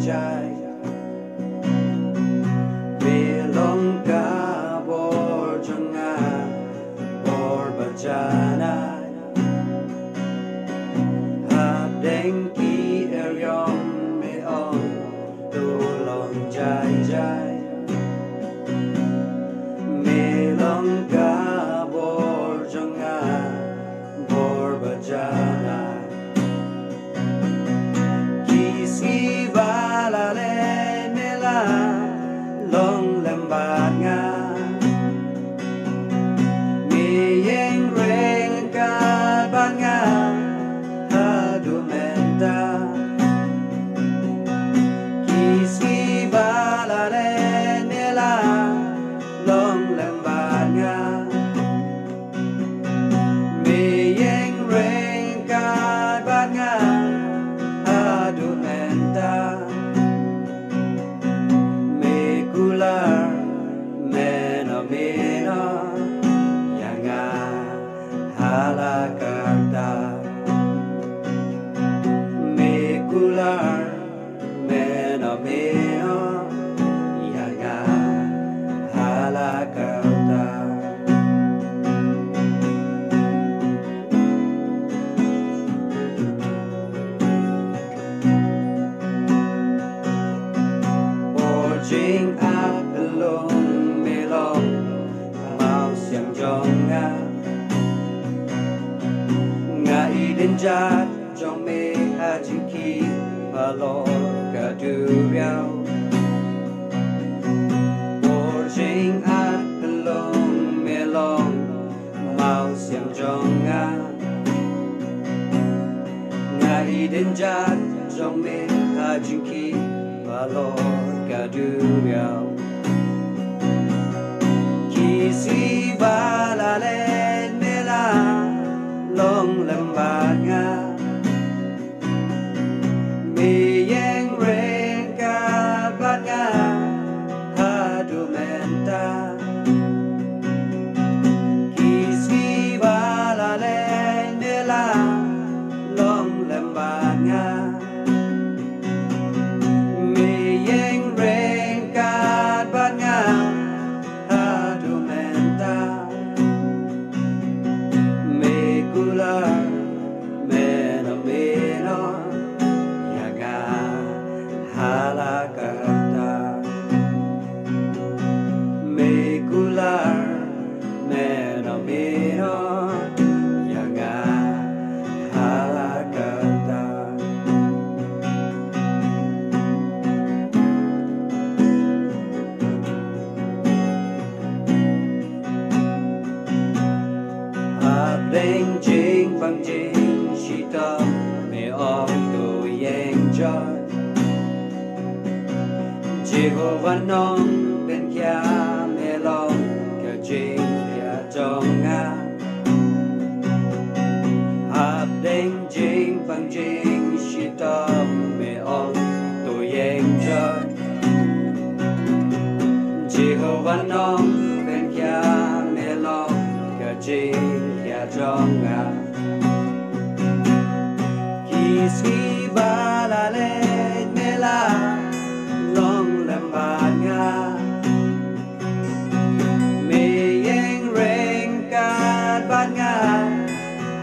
jai Belong ka bor jonga bor bajana Hapdeng ki eriong meong tulong jai jai Belong ka bor jonga bor bajana Khasi balale mela long lembat nga Miyeng reng kalbat nga hadumenta Khasi balale mela long lembat nga Miyeng reng kalbat nga hadumenta Mekular menomino yang halakarta Mekular menomino yang halakarta Jing áp lung mê long màu xiang trong nga y đến chát trong mê a chinh khi và lo cả du riao Jing áp lung mê long màu xiang trong nga y đến chát trong mê a chinh khi và lo cả du riao Khasi balale mela long lembat nga Miyeng reng kalbat nga hadumenta Khasi balale mela long lembat nga Miyeng reng kalbat nga hadumenta Mekular menomino yang halakarta Mekular menomino yang halakarta Hapdeng jing bang jing shita me ong do yang jai Jehovah nong ben kya me long ka jing kya jong nga Hapdeng jing bang jing shita me ong do yang jai Jehovah nong ben kya me long ka jing trong Khasi balale mela long lembat nga Miyeng reng kalbat nga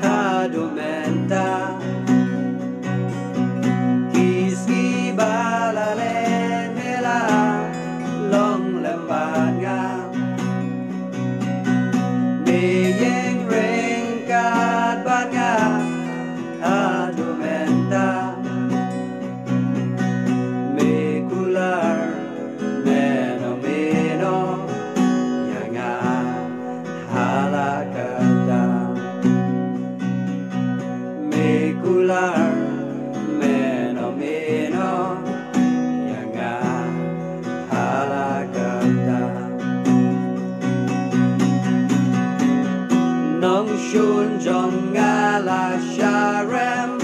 hadumenta Khasi balale mela long lembat nga Miyeng kalbat nga hadumenta Mekular menomino yang halakarta Mekular menomino yang halakarta Nong shun jong nga la sharem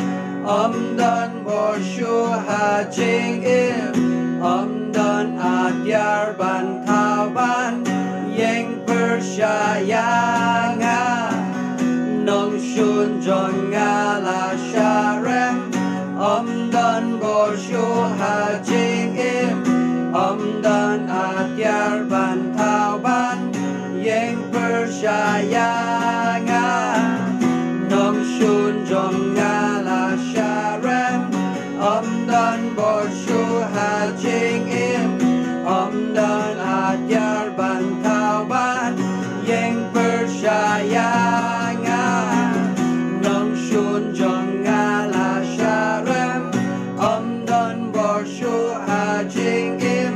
don bor shu ha jing im don adyar ban thao ban yeng persha yang nong shun jong nga la sharem dan borsyo hajing im dan atyar bantauban yang persayangan nong shun jong ngala sharem dan borsyo hajing im dan atyar bantauban yang persayangan nong shun jong ngala sharem dan borsyo hajing im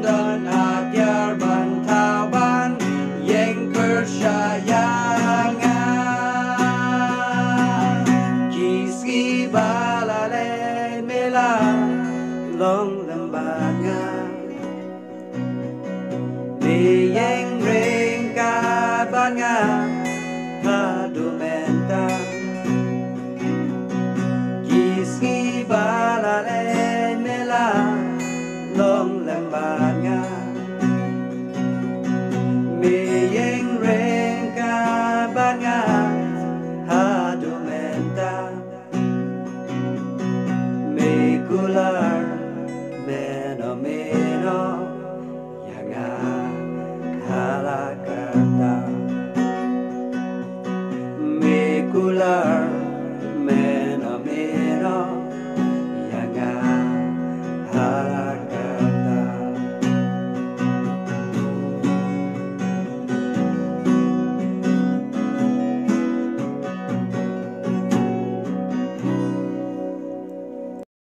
dan atyar bantauban yang persayangan Khasi balale mela long lembangan yang ringkat bangan hadu mentang Khasi balale mela long lembangan yang ringkat bangan hadu mentang kular meno yang halakata kular